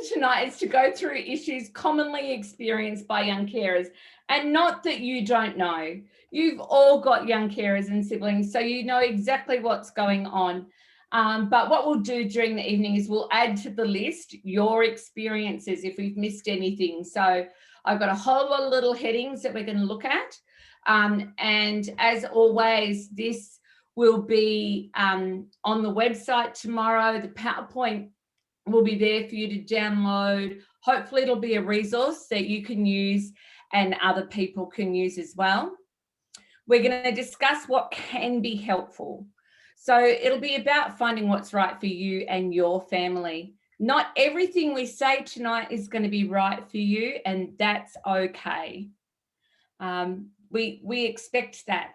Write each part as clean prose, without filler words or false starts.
for tonight is to go through issues commonly experienced by young carers. And not that you don't know. You've all got young carers and siblings, so you know exactly what's going on. But what we'll do during the evening is we'll add to the list your experiences if we've missed anything. So I've got a whole lot of little headings that we're going to look at. And as always, this will be on the website tomorrow. The PowerPoint will be there for you to download. Hopefully it'll be a resource that you can use and other people can use as well. We're going to discuss what can be helpful. So it'll be about finding what's right for you and your family. Not everything we say tonight is going to be right for you, and that's okay. We expect that.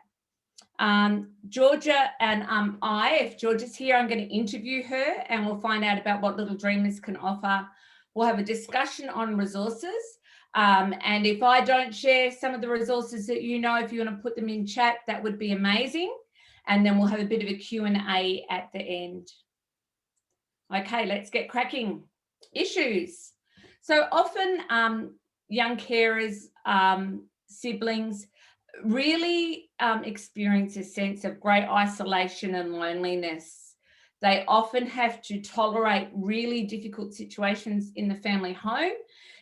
Georgia and if Georgia's here, I'm going to interview her and we'll find out about what Little Dreamers can offer. We'll have a discussion on resources. And if I don't share some of the resources that you know, if you want to put them in chat, that would be amazing. And then we'll have a bit of a Q&A at the end. Okay, let's get cracking. Issues. So often young carers, siblings, really experience a sense of great isolation and loneliness. They often have to tolerate really difficult situations in the family home,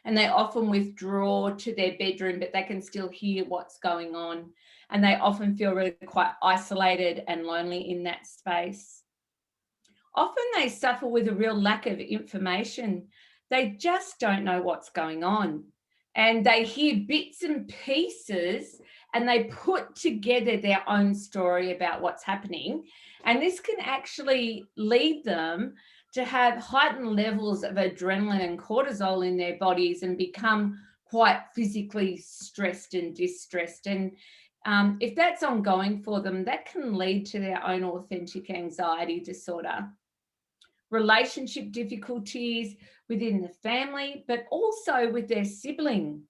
and they often withdraw to their bedroom, but they can still hear what's going on. And they often feel really quite isolated and lonely in that space. Often they suffer with a real lack of information. They just don't know what's going on. And they hear bits and pieces and they put together their own story about what's happening. And this can actually lead them to have heightened levels of adrenaline and cortisol in their bodies and become quite physically stressed and distressed. And if that's ongoing for them, that can lead to their own authentic anxiety disorder. Relationship difficulties within the family, but also with their sibling.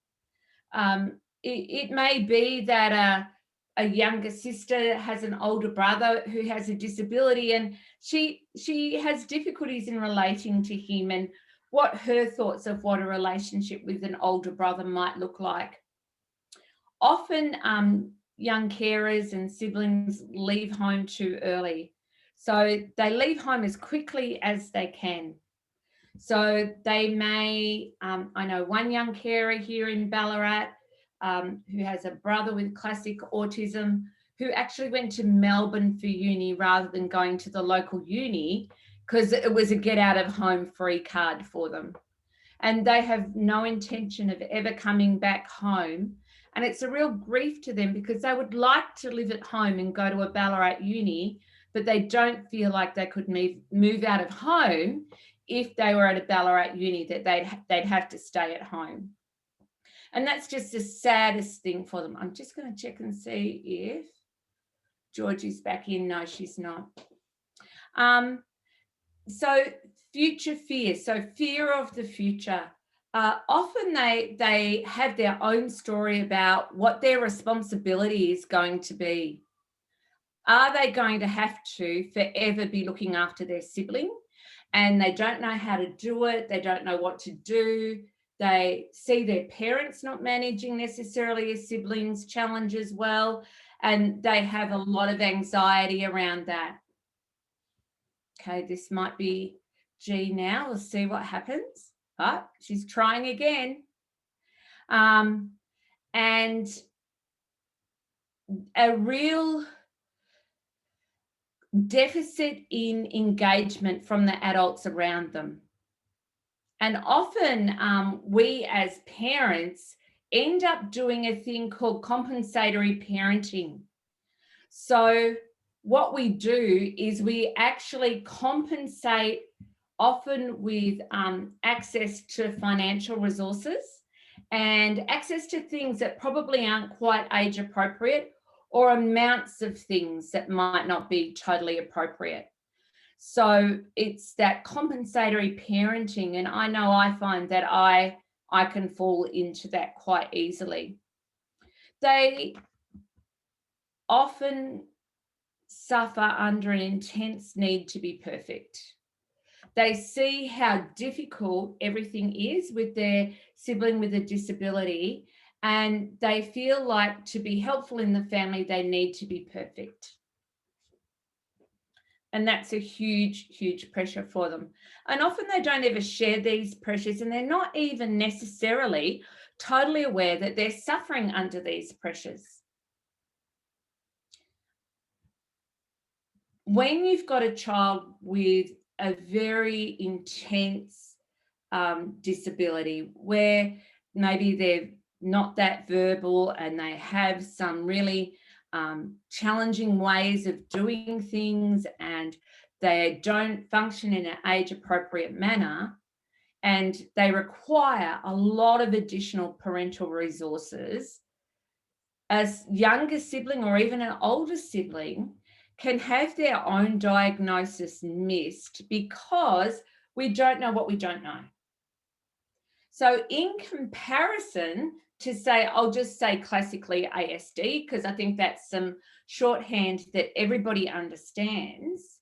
It may be that a younger sister has an older brother who has a disability, and she has difficulties in relating to him and what her thoughts of what a relationship with an older brother might look like. Often young carers and siblings leave home too early. So they leave home as quickly as they can. So they may, I know one young carer here in Ballarat who has a brother with classic autism who actually went to Melbourne for uni rather than going to the local uni because it was a get out of home free card for them. And they have no intention of ever coming back home. And it's a real grief to them because they would like to live at home and go to a Ballarat uni, but they don't feel like they could move out of home if they were at a Ballarat uni, that they'd have to stay at home. And that's just the saddest thing for them. I'm just going to check and see if Georgie's back in. No, she's not. So future fear. So fear of the future. Often they have their own story about what their responsibility is going to be. Are they going to have to forever be looking after their sibling? And they don't know how to do it. They don't know what to do. They see their parents not managing necessarily a sibling's challenges well, and they have a lot of anxiety around that. Okay, this might be G now. We'll see what happens. Oh, she's trying again. And a real deficit in engagement from the adults around them. And often we as parents end up doing a thing called compensatory parenting. So what we do is we actually compensate often with access to financial resources and access to things that probably aren't quite age appropriate, or amounts of things that might not be totally appropriate. So it's that compensatory parenting, and I know I find that I can fall into that quite easily. They often suffer under an intense need to be perfect. They see how difficult everything is with their sibling with a disability, and they feel like to be helpful in the family, they need to be perfect. And that's a huge, huge pressure for them. And often they don't ever share these pressures, and they're not even necessarily totally aware that they're suffering under these pressures. When you've got a child with a very intense disability, where maybe they're not that verbal and they have some really challenging ways of doing things, and they don't function in an age-appropriate manner, and they require a lot of additional parental resources, a younger sibling or even an older sibling can have their own diagnosis missed because we don't know what we don't know. So in comparison to, say, I'll just say classically ASD, because I think that's some shorthand that everybody understands.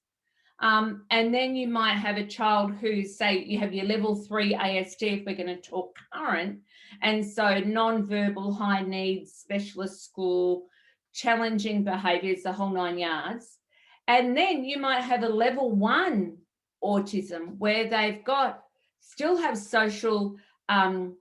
And then you might have a child who's, say, you have your level 3 ASD, if we're going to talk current, and so non-verbal, high needs, specialist school, challenging behaviours, the whole 9 yards. And then you might have a level 1 autism where they've got, still have social and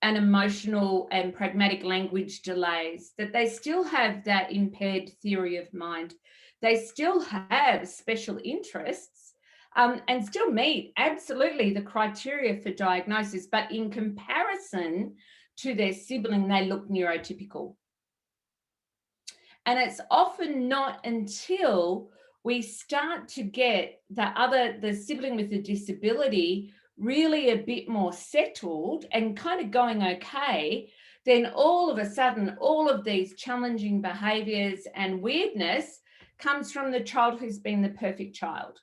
emotional and pragmatic language delays, that they still have that impaired theory of mind. They still have special interests and still meet absolutely the criteria for diagnosis, but in comparison to their sibling, they look neurotypical. And it's often not until we start to get the sibling with the disability really a bit more settled and kind of going okay, then all of a sudden, all of these challenging behaviours and weirdness comes from the child who's been the perfect child,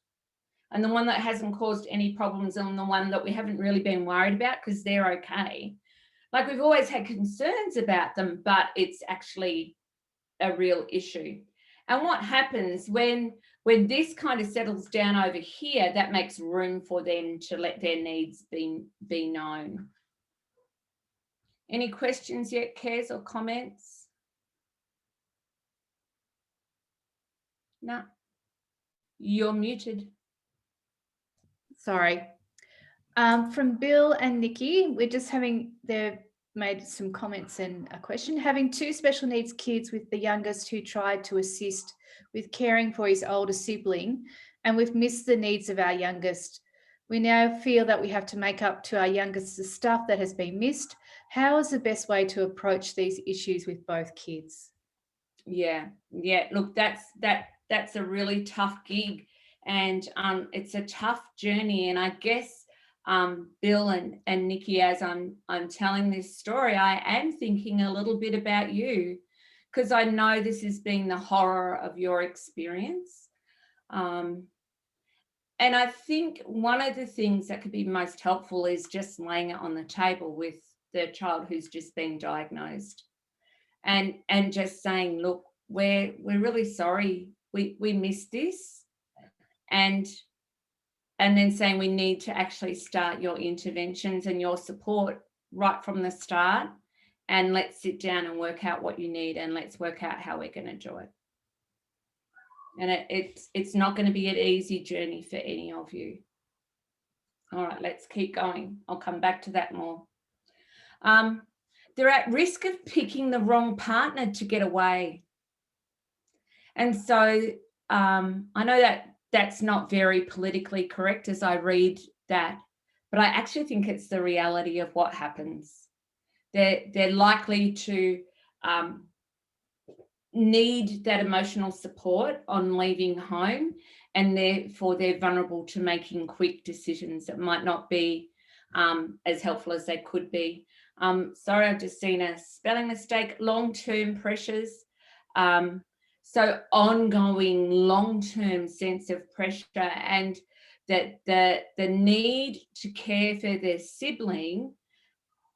and the one that hasn't caused any problems, and the one that we haven't really been worried about because they're okay. Like, we've always had concerns about them, but it's actually a real issue. And what happens when this kind of settles down over here, that makes room for them to let their needs be known. Any questions yet, Kez, or comments? No. You're muted. Sorry. From Bill and Nikki, they've made some comments and a question. Having 2 special needs kids with the youngest who tried to assist with caring for his older sibling, and we've missed the needs of our youngest. We now feel that we have to make up to our youngest the stuff that has been missed. How is the best way to approach these issues with both kids? Yeah. Look, that's a really tough gig, and it's a tough journey. And I guess Bill and Nikki, as I'm telling this story, I am thinking a little bit about you, because I know this has been the horror of your experience. And I think one of the things that could be most helpful is just laying it on the table with the child who's just been diagnosed, and just saying, look, we're really sorry, we missed this, and then saying we need to actually start your interventions and your support right from the start, and let's sit down and work out what you need, and let's work out how we're going to do it. And it's not going to be an easy journey for any of you. All right, let's keep going. I'll come back to that more. They're at risk of picking the wrong partner to get away. And so I know that that's not very politically correct as I read that, but I actually think it's the reality of what happens. They're likely to need that emotional support on leaving home, and therefore they're vulnerable to making quick decisions that might not be as helpful as they could be. Sorry, I've just seen a spelling mistake. Long-term pressures. So ongoing long-term sense of pressure, and that the need to care for their sibling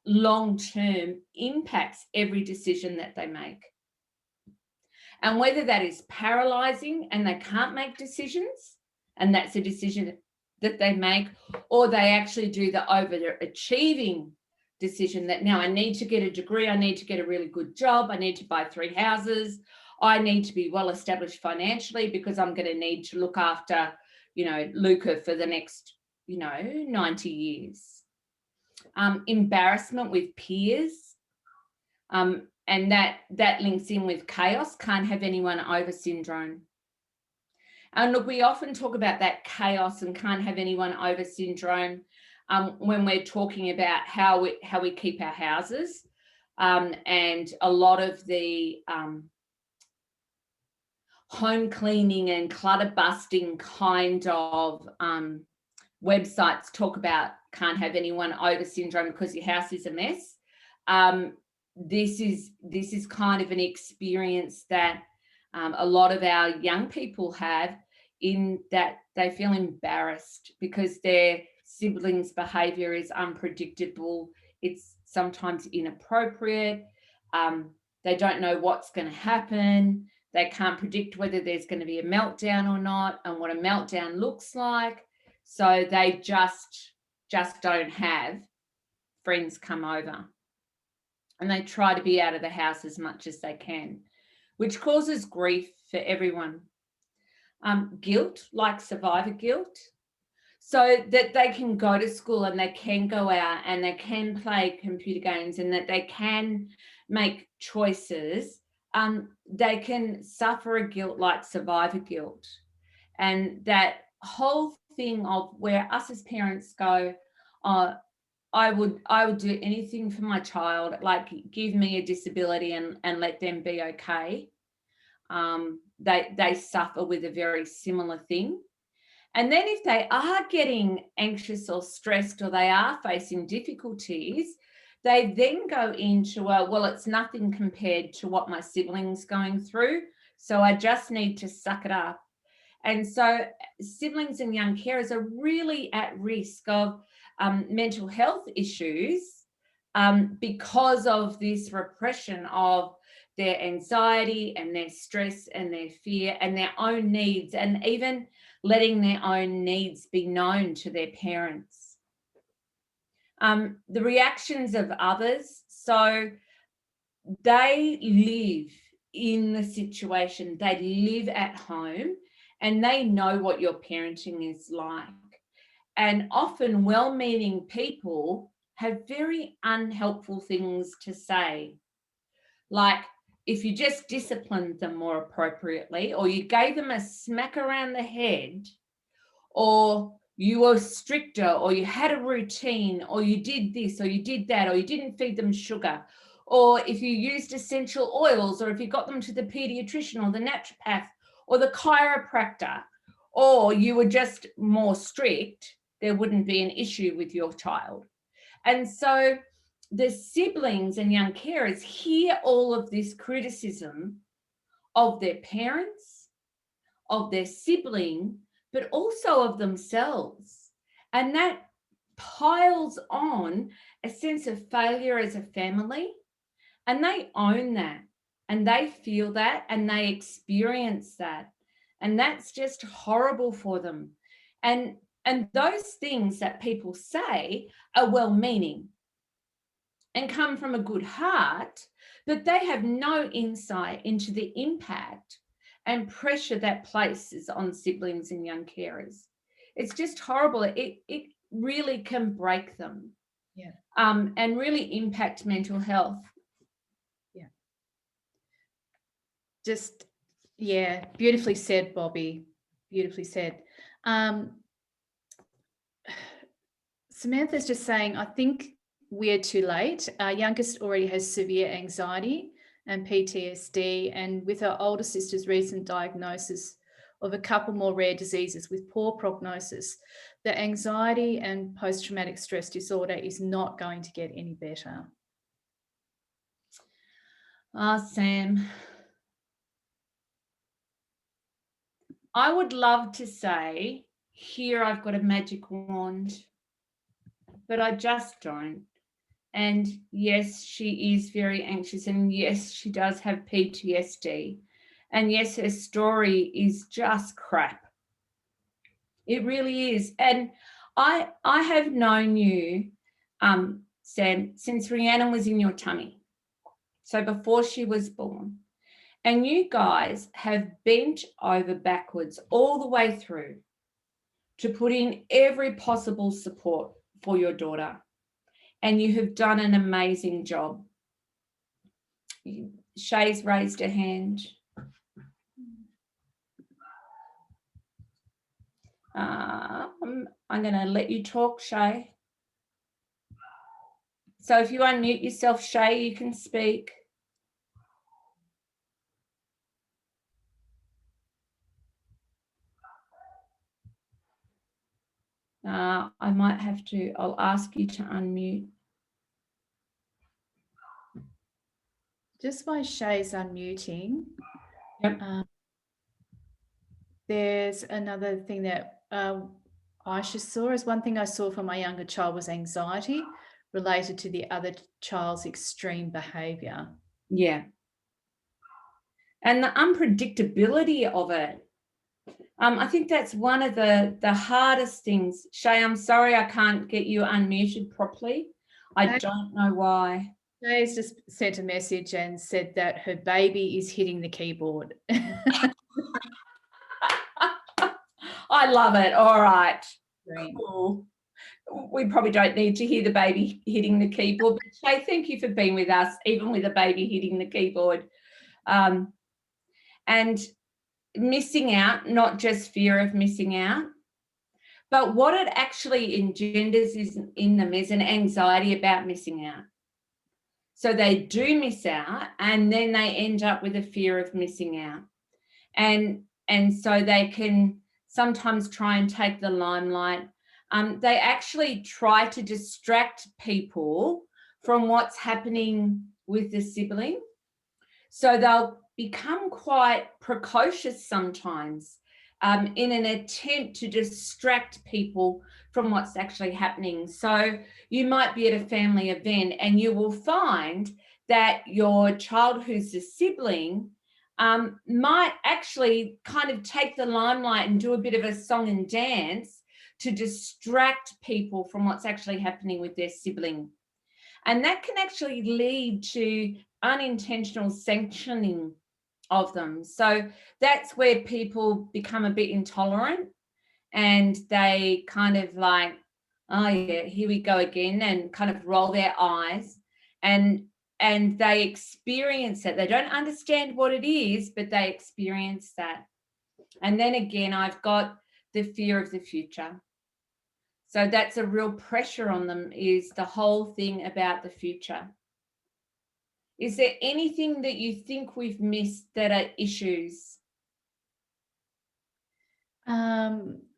long-term impacts every decision that they make. And whether that is paralyzing and they can't make decisions, and that's a decision that they make, or they actually do the overachieving decision that now I need to get a degree, I need to get a really good job, I need to buy 3 houses, I need to be well established financially because I'm going to need to look after, Luca for the next, 90 years. Embarrassment with peers. And that links in with chaos, can't have anyone over syndrome. And look, we often talk about that chaos and can't have anyone over syndrome when we're talking about how we keep our houses. And a lot of the home cleaning and clutter busting kind of websites talk about can't have anyone over syndrome because your house is a mess. This is kind of an experience that a lot of our young people have, in that they feel embarrassed because their siblings' behaviour is unpredictable. It's sometimes inappropriate. They don't know what's going to happen. They can't predict whether there's going to be a meltdown or not and what a meltdown looks like. So they just don't have friends come over. And they try to be out of the house as much as they can, which causes grief for everyone. Guilt, like survivor guilt, so that they can go to school and they can go out and they can play computer games and that they can make choices. They can suffer a guilt like survivor guilt. And that whole thing of where us as parents go, I would do anything for my child, like give me a disability and let them be okay. They suffer with a very similar thing. And then if they are getting anxious or stressed or they are facing difficulties, they then go into, well, it's nothing compared to what my sibling's going through, so I just need to suck it up. And so siblings and young carers are really at risk of mental health issues because of this repression of their anxiety and their stress and their fear and their own needs, and even letting their own needs be known to their parents. The reactions of others, so they live in the situation, they live at home, and they know what your parenting is like. And often well-meaning people have very unhelpful things to say. Like if you just disciplined them more appropriately, or you gave them a smack around the head, or you were stricter, or you had a routine, or you did this, or you did that, or you didn't feed them sugar, or if you used essential oils, or if you got them to the pediatrician or the naturopath or the chiropractor, or you were just more strict, there wouldn't be an issue with your child. And so the siblings and young carers hear all of this criticism of their parents, of their sibling, but also of themselves. And that piles on a sense of failure as a family. And they own that, and they feel that, and they experience that. And that's just horrible for them. And those things that people say are well-meaning and come from a good heart, but they have no insight into the impact and pressure that places on siblings and young carers. It's just horrible. It really can break them. Yeah. And really impact mental health. Yeah. Just, yeah, beautifully said, Bobbi. Beautifully said. Samantha's just saying, I think we're too late. Our youngest already has severe anxiety and PTSD, and with our older sister's recent diagnosis of a couple more rare diseases with poor prognosis, the anxiety and post-traumatic stress disorder is not going to get any better. Sam, I would love to say, here I've got a magic wand, but I just don't. And yes, she is very anxious, and yes, she does have PTSD. And yes, her story is just crap. It really is. And I have known you, Sam, since Rhiannon was in your tummy. So before she was born. And you guys have bent over backwards all the way through to put in every possible support for your daughter. And you have done an amazing job. Shay's raised her hand. I'm going to let you talk, Shay. So if you unmute yourself, Shay, you can speak. I might have to, I'll ask you to unmute. Just while Shay's unmuting, Yep. There's another thing that Aisha saw. As one thing I saw for my younger child was anxiety related to the other child's extreme behaviour. Yeah. And the unpredictability of it. I think that's one of the hardest things. Shay, I'm sorry I can't get you unmuted properly. I don't know why. Shay's just sent a message and said that her baby is hitting the keyboard. I love it. All right. Great. Cool. We probably don't need to hear the baby hitting the keyboard, but Shay, thank you for being with us, even with a baby hitting the keyboard. And missing out, not just fear of missing out, but what it actually engenders is in them is an anxiety about missing out. So they do miss out, and then they end up with a fear of missing out. And so they can sometimes try and take the limelight. They actually try to distract people from what's happening with the sibling. So they'll become quite precocious sometimes in an attempt to distract people from what's actually happening. So you might be at a family event and you will find that your child who's a sibling might actually kind of take the limelight and do a bit of a song and dance to distract people from what's actually happening with their sibling. And that can actually lead to unintentional sanctioning of them. So that's where people become a bit intolerant and they kind of like, oh yeah, here we go again, and kind of roll their eyes and they experience it. They don't understand what it is, but they experience that. And then again, I've got the fear of the future. So that's a real pressure on them, is the whole thing about the future. Is there anything that you think we've missed that are issues?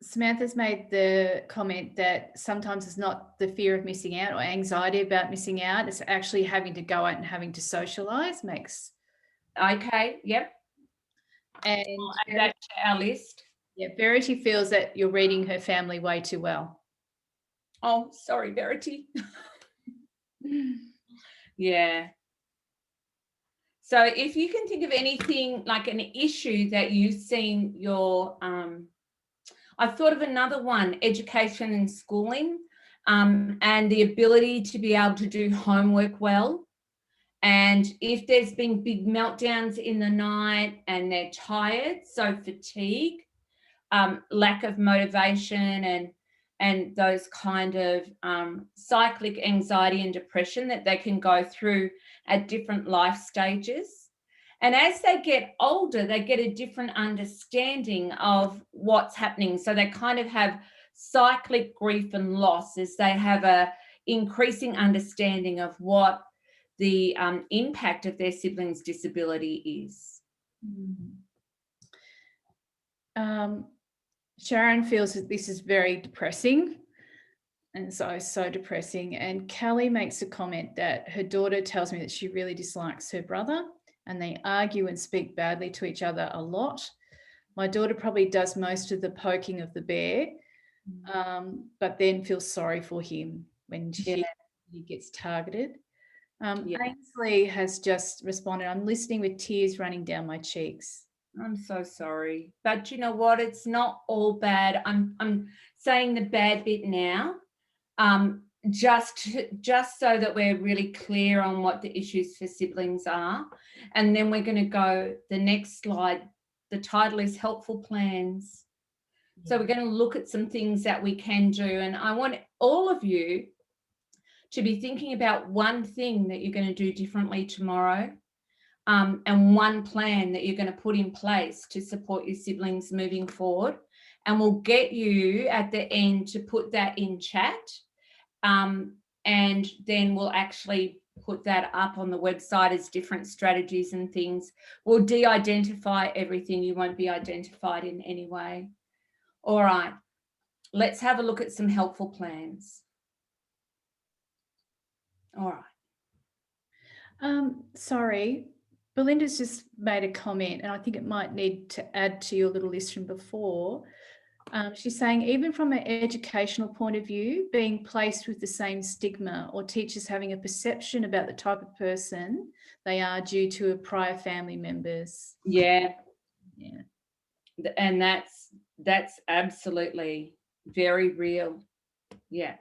Samantha's made the comment that sometimes it's not the fear of missing out or anxiety about missing out. It's actually having to go out and having to socialise makes. Okay, yep. And I'll add that to our list. Yeah, Verity feels that you're reading her family way too well. Oh, sorry, Verity. Yeah. So if you can think of anything like an issue that you've seen your, I've thought of another one, education and schooling, and the ability to be able to do homework well. And if there's been big meltdowns in the night and they're tired, so fatigue, lack of motivation and those kind of cyclic anxiety and depression that they can go through at different life stages. And as they get older, they get a different understanding of what's happening. So they kind of have cyclic grief and loss as they have a increasing understanding of what the impact of their siblings' disability is. Sharon feels that this is very depressing, and so depressing. And Kelly makes a comment that her daughter tells me that she really dislikes her brother and they argue and speak badly to each other a lot. My daughter probably does most of the poking of the bear, but then feels sorry for him when he gets targeted. Ainsley has just responded, I'm listening with tears running down my cheeks. I'm so sorry. But you know what? It's not all bad. I'm saying the bad bit now, just so that we're really clear on what the issues for siblings are. And then we're going to go the next slide. The title is Helpful Plans. So we're going to look at some things that we can do. And I want all of you to be thinking about one thing that you're going to do differently tomorrow, and one plan that you're going to put in place to support your siblings moving forward. And we'll get you at the end to put that in chat. And then we'll actually put that up on the website as different strategies and things. We'll de-identify everything. You won't be identified in any way. All right, let's have a look at some helpful plans. All right. Sorry, Belinda's just made a comment, and I think it might need to add to your little list from before. She's saying, even from an educational point of view, being placed with the same stigma or teachers having a perception about the type of person they are due to a prior family members. Yeah. Yeah. And that's absolutely very real. Yeah.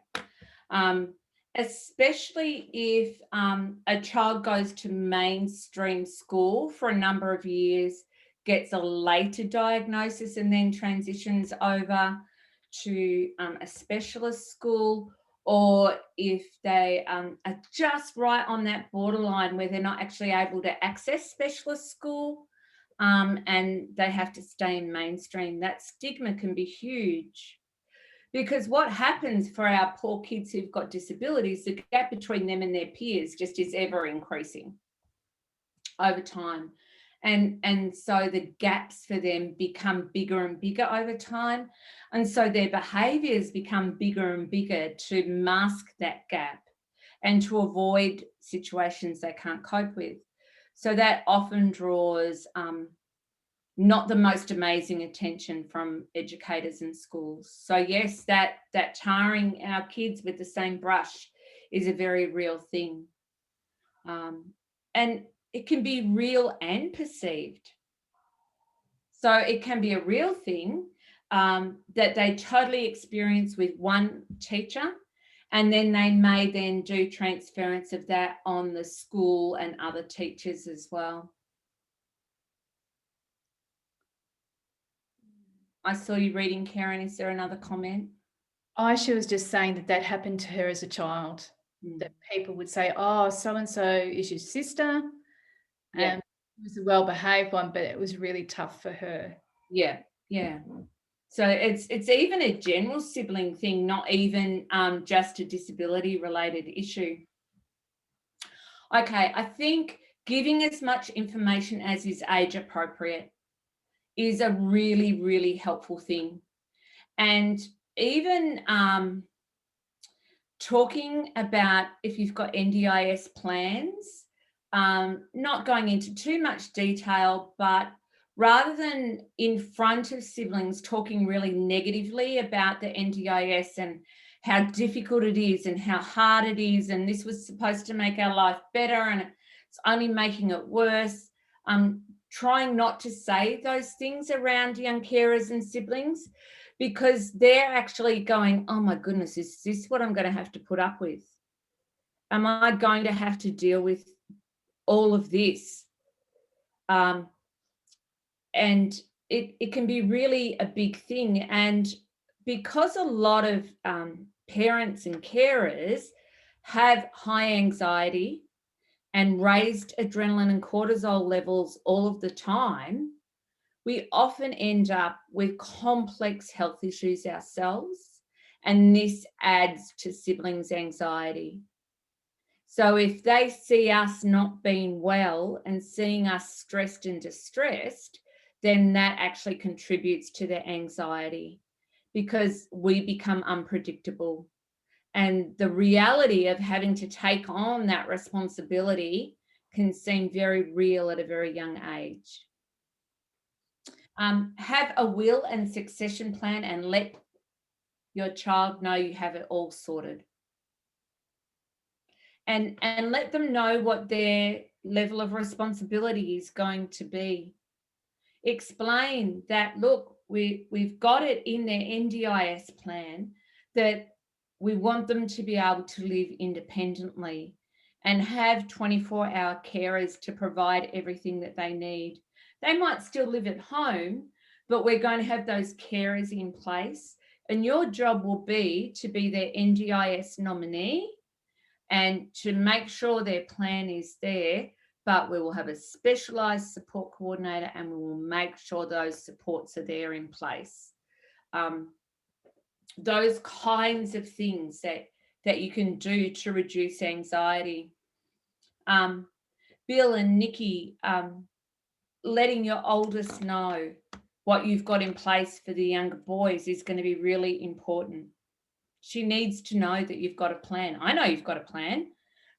Especially if a child goes to mainstream school for a number of years, gets a later diagnosis, and then transitions over to a specialist school, or if they are just right on that borderline where they're not actually able to access specialist school, and they have to stay in mainstream, that stigma can be huge. Because what happens for our poor kids who've got disabilities, the gap between them and their peers just is ever increasing over time. And so the gaps for them become bigger and bigger over time. And so their behaviours become bigger and bigger to mask that gap and to avoid situations they can't cope with. So that often draws not the most amazing attention from educators and schools. So yes, that tarring our kids with the same brush is a very real thing. And it can be real and perceived. So it can be a real thing that they totally experience with one teacher, and then they may then do transference of that on the school and other teachers as well. I saw you reading, Karen. Is there another comment? Aisha was just saying that happened to her as a child, that people would say, oh, so-and-so is your sister. Yeah. It was a well-behaved one, but it was really tough for her. Yeah, yeah. So it's even a general sibling thing, not even just a disability-related issue. Okay, I think giving as much information as is age appropriate is a really, really helpful thing. And even talking about if you've got NDIS plans, not going into too much detail, but rather than in front of siblings talking really negatively about the NDIS and how difficult it is and how hard it is, and this was supposed to make our life better and it's only making it worse, trying not to say those things around young carers and siblings, because they're actually going, oh my goodness, is this what I'm going to have to put up with? Am I going to have to deal with all of this? And it can be really a big thing. And because a lot of parents and carers have high anxiety and raised adrenaline and cortisol levels all of the time, we often end up with complex health issues ourselves, and this adds to siblings' anxiety. So if they see us not being well and seeing us stressed and distressed, then that actually contributes to their anxiety, because we become unpredictable. And the reality of having to take on that responsibility can seem very real at a very young age. Have a will and succession plan and let your child know you have it all sorted. And let them know what their level of responsibility is going to be. Explain that, look, we've got it in their NDIS plan that we want them to be able to live independently and have 24-hour carers to provide everything that they need. They might still live at home, but we're going to have those carers in place. And your job will be to be their NDIS nominee and to make sure their plan is there, but we will have a specialised support coordinator and we will make sure those supports are there in place. Those kinds of things that you can do to reduce anxiety. Bill and Nikki, letting your oldest know what you've got in place for the younger boys is going to be really important. She needs to know that you've got a plan. I know you've got a plan,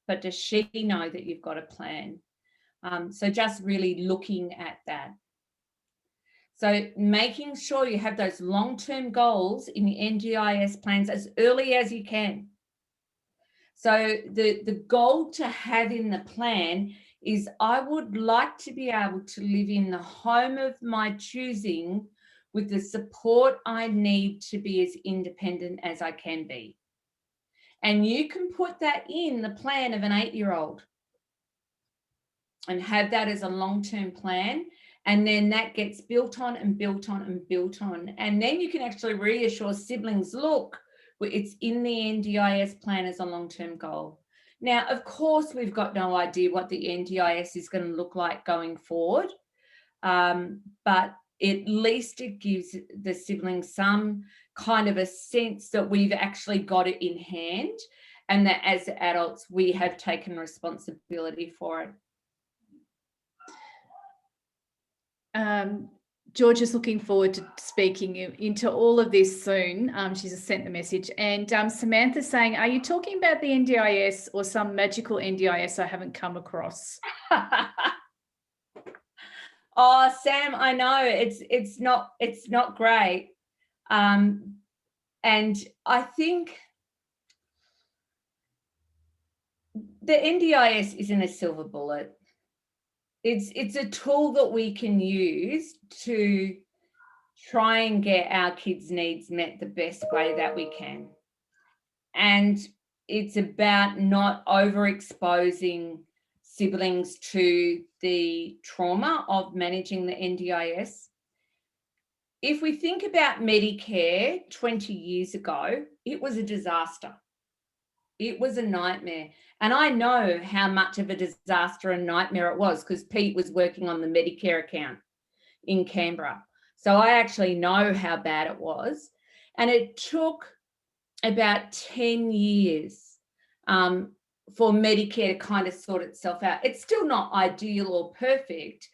but does she know that you've got a plan? So just really looking at that. So making sure you have those long-term goals in your NDIS plans as early as you can. So the goal to have in the plan is, I would like to be able to live in the home of my choosing with the support I need to be as independent as I can be. And you can put that in the plan of an 8-year-old and have that as a long-term plan. And then that gets built on and built on and built on. And then you can actually reassure siblings, look, it's in the NDIS plan as a long-term goal. Now, of course, we've got no idea what the NDIS is going to look like going forward, but at least it gives the siblings some kind of a sense that we've actually got it in hand and that as adults, we have taken responsibility for it. George is looking forward to speaking into all of this soon. She's just sent the message. And Samantha's saying, are you talking about the NDIS or some magical NDIS I haven't come across? Oh, Sam, I know it's not great. And I think the NDIS isn't a silver bullet. It's a tool that we can use to try and get our kids' needs met the best way that we can. And it's about not overexposing siblings to the trauma of managing the NDIS. If we think about Medicare 20 years ago, it was a disaster. It was a nightmare. And I know how much of a disaster and nightmare it was because Pete was working on the Medicare account in Canberra. So I actually know how bad it was. And it took about 10 years for Medicare to kind of sort itself out. It's still not ideal or perfect,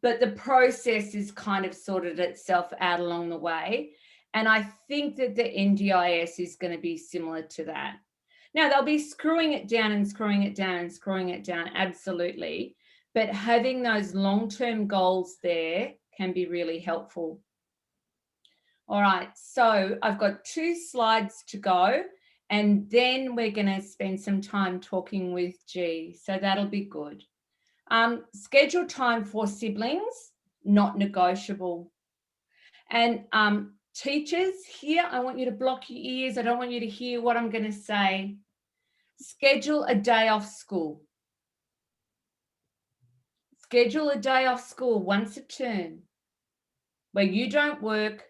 but the process has kind of sorted itself out along the way. And I think that the NDIS is going to be similar to that. Now, they'll be screwing it down and screwing it down and screwing it down, absolutely. But having those long-term goals there can be really helpful. All right, so I've got 2 slides to go, and then we're going to spend some time talking with G, so that'll be good. Schedule time for siblings, not negotiable. And teachers here, I want you to block your ears. I don't want you to hear what I'm going to say. Schedule a day off school. Schedule a day off school once a term where you don't work,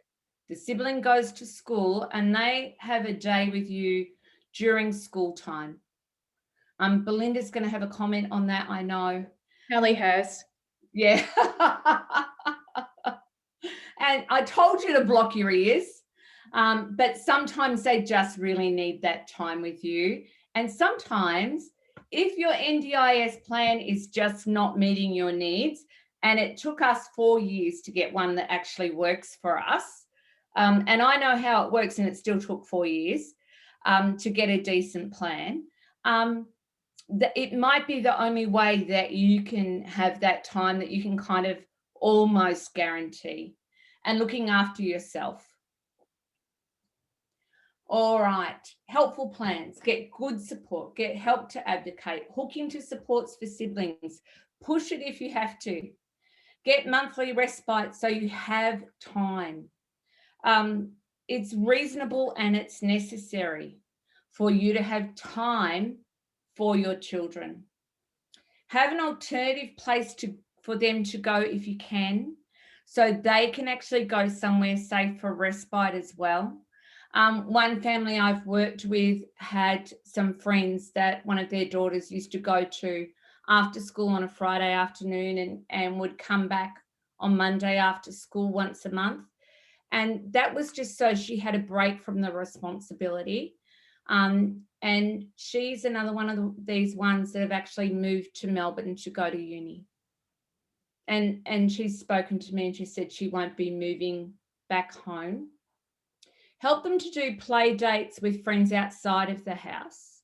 the sibling goes to school and they have a day with you during school time. Belinda's going to have a comment on that, I know. Kelly has. Yeah. And I told you to block your ears, but sometimes they just really need that time with you. And sometimes if your NDIS plan is just not meeting your needs, and it took us 4 years to get one that actually works for us, and I know how it works and it still took 4 years to get a decent plan, it might be the only way that you can have that time that you can kind of almost guarantee, and looking after yourself. All right, helpful plans, get good support, get help to advocate, hook into supports for siblings, push it if you have to. Get monthly respite so you have time. It's reasonable and it's necessary for you to have time for your children. Have an alternative place for them to go if you can, so they can actually go somewhere safe for respite as well. One family I've worked with had some friends that one of their daughters used to go to after school on a Friday afternoon and would come back on Monday after school once a month. And that was just so she had a break from the responsibility. And she's another one of these ones that have actually moved to Melbourne to go to uni. And she's spoken to me and she said she won't be moving back home. Help them to do play dates with friends outside of the house.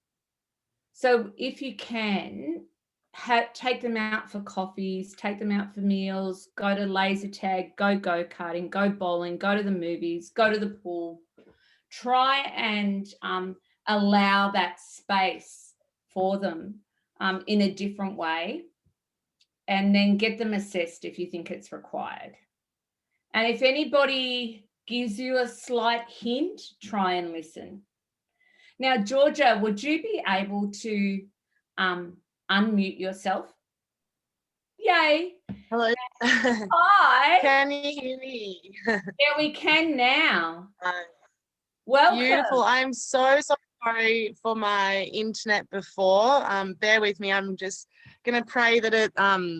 So if you can, take them out for coffees, take them out for meals, go to laser tag, go go-karting, go bowling, go to the movies, go to the pool. Try and allow that space for them in a different way, and then get them assessed if you think it's required. And if anybody gives you a slight hint, try and listen. Now, Georgia, would you be able to unmute yourself? Yay. Hello. Hi. Can you hear me? Yeah, we can now. Welcome. Beautiful. I'm so sorry for my internet before. Bear with me. I'm just going to pray that it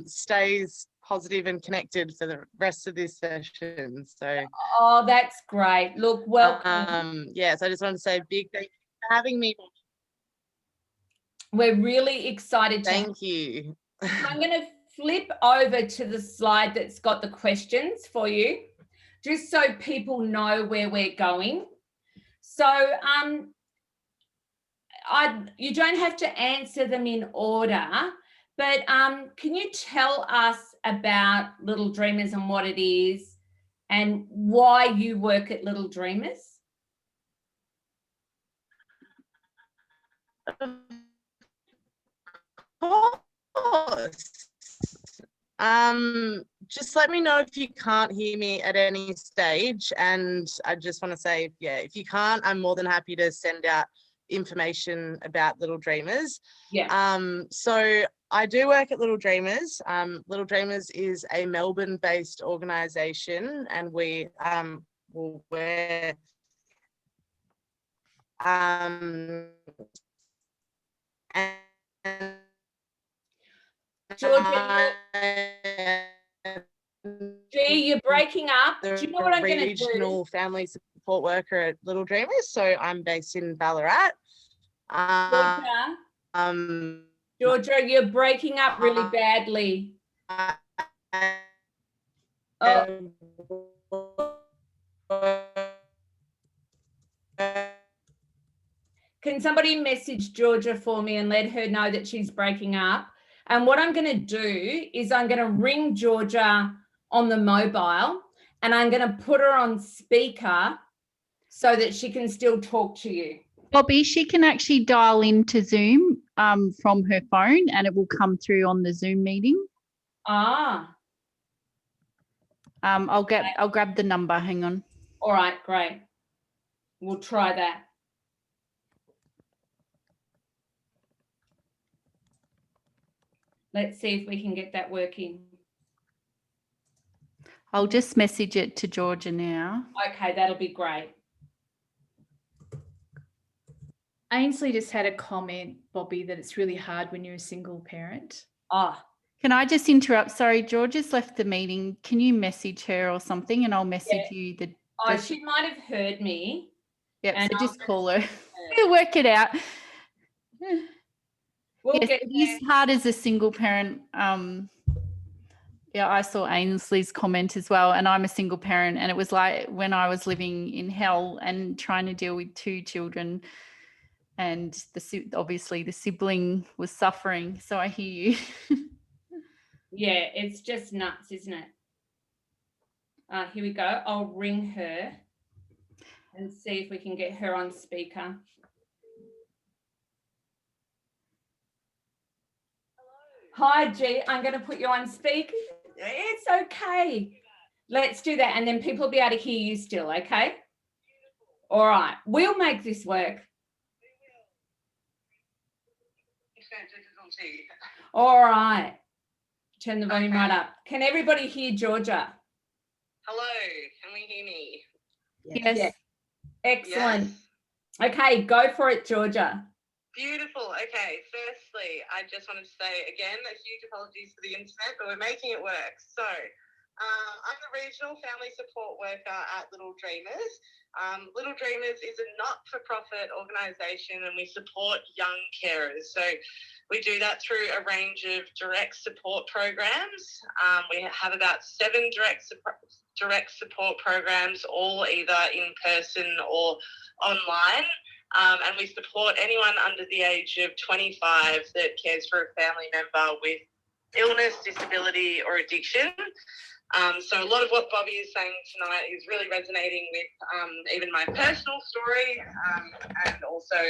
stays positive and connected for the rest of this session. So. Oh, that's great. Look, welcome. Yes, I just want to say a big thank you for having me. We're really excited. Thank you. I'm going to flip over to the slide that's got the questions for you, just so people know where we're going. So you don't have to answer them in order, but can you tell us about Little Dreamers and what it is and why you work at Little Dreamers? Of course. Just let me know if you can't hear me at any stage, and I just want to say, yeah, if you can't, I'm more than happy to send out information about Little Dreamers. Yeah. So I do work at Little Dreamers. Little Dreamers is a Melbourne-based organisation, and we will wear Georgia, Gee, you're breaking up. Do you know what I'm going to do? Regional family support worker at Little Dreamers. So I'm based in Ballarat. Georgia, you're breaking up really badly. Oh. Can somebody message Georgia for me and let her know that she's breaking up? And what I'm going to do is I'm going to ring Georgia on the mobile and I'm going to put her on speaker so that she can still talk to you. Bobbi, she can actually dial into Zoom from her phone and it will come through on the Zoom meeting. Ah. I'll grab the number. Hang on. All right, great. We'll try that. Let's see if we can get that working. I'll just message it to Georgia now. Okay, that'll be great. Ainsley just had a comment, Bobbi, that it's really hard when you're a single parent. Oh. Can I just interrupt? Sorry, Georgia's left the meeting. Can you message her or something and I'll message you the... Oh, she might have heard me. Yep, so just call her. We'll work it out. We'll yes, get it is hard as a single parent. Yeah, I saw Ainsley's comment as well, and I'm a single parent, and it was like when I was living in hell and trying to deal with 2 children, and obviously the sibling was suffering. So I hear you. Yeah, it's just nuts, isn't it? Here we go. I'll ring her and see if we can get her on speaker. Hi, G. I'm going to put you on speaker. It's okay. Let's do that. And then people will be able to hear you still, okay? All right. We'll make this work. All right. Turn the volume right up. Can everybody hear Georgia? Hello, can we hear me? Yes. Yeah. Excellent. Yes. Okay, go for it, Georgia. Beautiful. Okay, firstly, I just wanted to say again a huge apologies for the internet, but we're making it work. So, I'm the regional family support worker at Little Dreamers. Little Dreamers is a not-for-profit organisation, and we support young carers. So we do that through a range of direct support programs. We have about 7 direct support programs, all either in person or online. And we support anyone under the age of 25 that cares for a family member with illness, disability, or addiction. So a lot of what Bobbi is saying tonight is really resonating with even my personal story and also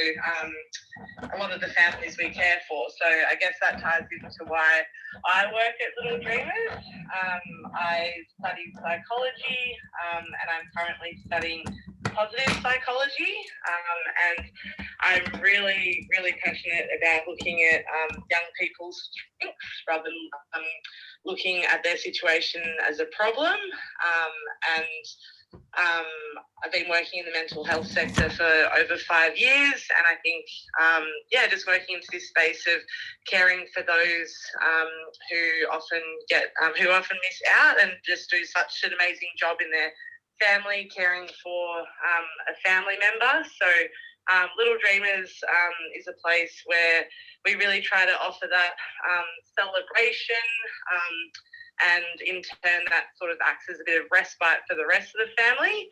a lot of the families we care for. So I guess that ties into why I work at Little Dreamers. I studied psychology and I'm currently studying positive psychology, and I'm really, really passionate about looking at young people's strengths rather than looking at their situation as a problem. I've been working in the mental health sector for over 5 years, and I think, just working into this space of caring for those who often miss out and just do such an amazing job in their family, caring for a family member. So Little Dreamers is a place where we really try to offer that celebration, and in turn that sort of acts as a bit of respite for the rest of the family.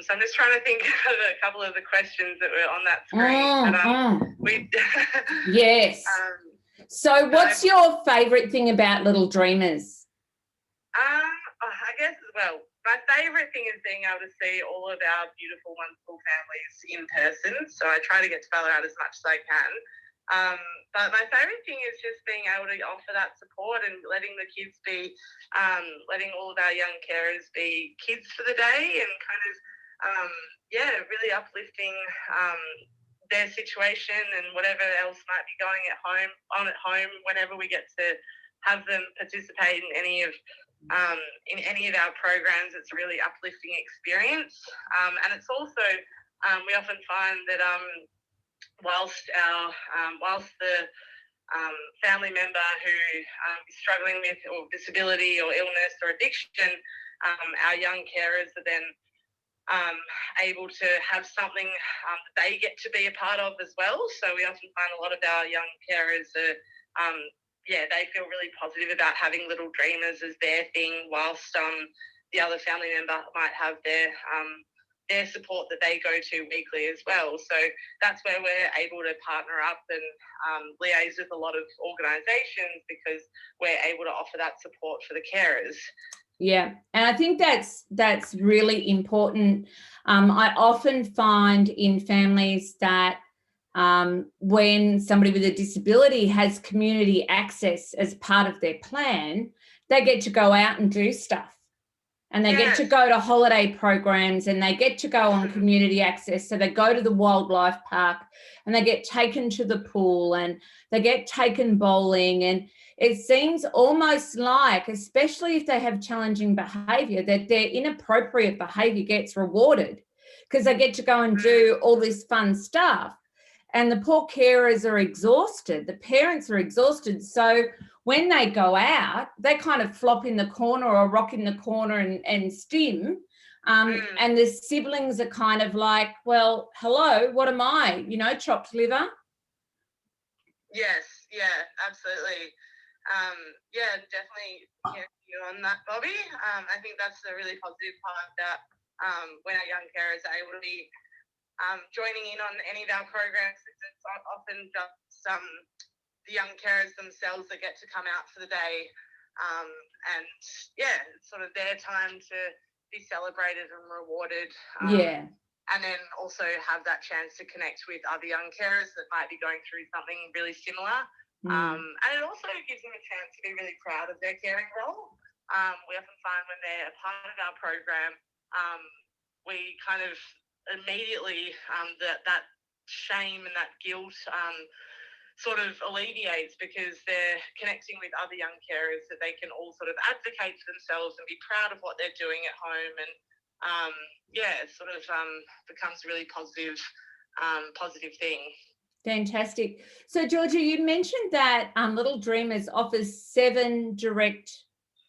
So I'm just trying to think of a couple of the questions that were on that screen. Yes. So what's your favourite thing about Little Dreamers? I guess, well, my favourite thing is being able to see all of our beautiful, wonderful families in person. So I try to get to Ballarat as much as I can. But my favourite thing is just being able to offer that support and letting the kids be, letting all of our young carers be kids for the day, and kind of, really uplifting their situation and whatever else might be going on at home whenever we get to have them participate in any of our programs. It's a really uplifting experience, and it's also we often find that whilst the family member who is struggling with or disability or illness or addiction, our young carers are then able to have something that they get to be a part of as well. So we often find a lot of our young carers are they feel really positive about having Little Dreamers as their thing, whilst the other family member might have their support that they go to weekly as well. So that's where we're able to partner up and liaise with a lot of organisations, because we're able to offer that support for the carers. Yeah, and I think that's really important. I often find in families that when somebody with a disability has community access as part of their plan, they get to go out and do stuff. And they get to go to holiday programs, and they get to go on community access. So they go to the wildlife park, and they get taken to the pool, and they get taken bowling. And it seems almost like, especially if they have challenging behaviour, that their inappropriate behaviour gets rewarded, because they get to go and do all this fun stuff. And the poor carers are exhausted. The parents are exhausted. So when they go out, they kind of flop in the corner or rock in the corner and stim. And the siblings are kind of like, well, hello, what am I? Chopped liver? Yes, yeah, absolutely. Definitely hear you on that, Bobbi. I think that's a really positive part about when our young carers are able to be joining in on any of our programs. It's often just the young carers themselves that get to come out for the day, and it's sort of their time to be celebrated and rewarded. And then also have that chance to connect with other young carers that might be going through something really similar. And it also gives them a chance to be really proud of their caring role. we often find when they're a part of our program, we kind of immediately, that shame and that guilt sort of alleviates, because they're connecting with other young carers that they can all sort of advocate for themselves and be proud of what they're doing at home, and it sort of becomes a really positive thing. Fantastic. So Georgia, you mentioned that Little Dreamers offers 7 direct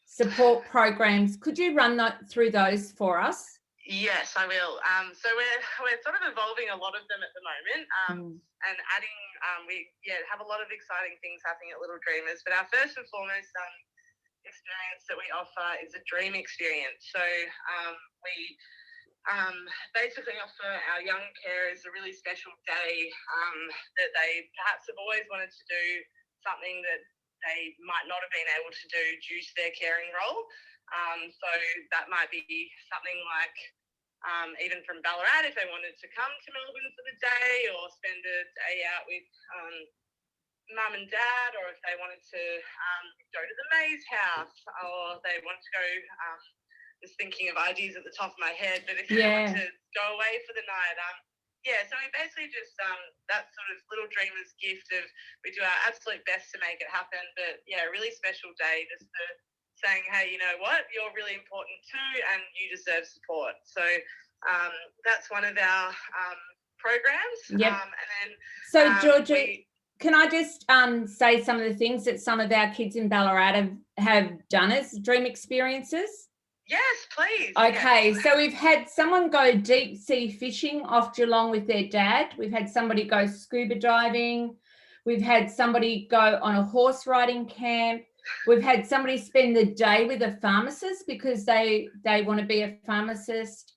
support programs. Could you run through those for us? Yes, I will. So we're sort of evolving a lot of them at the moment, and adding. We have a lot of exciting things happening at Little Dreamers. But our first and foremost experience that we offer is a dream experience. So we basically offer our young carers a really special day that they perhaps have always wanted to do, something that they might not have been able to do due to their caring role. So that might be something like even from Ballarat, if they wanted to come to Melbourne for the day, or spend a day out with mum and dad, or if they wanted to go to the Maze House, or they wanted to go, just thinking of ideas at the top of my head, but if they want to go away for the night, so we basically just, that sort of Little Dreamers gift of, we do our absolute best to make it happen, but a really special day just for saying, hey, you know what, you're really important too, and you deserve support. So that's one of our programs. Yep. And then, so Georgia, can I just say some of the things that some of our kids in Ballarat have done as dream experiences? Yes, please. Okay, yes. So we've had someone go deep sea fishing off Geelong with their dad. We've had somebody go scuba diving. We've had somebody go on a horse riding camp. We've had somebody spend the day with a pharmacist because they want to be a pharmacist.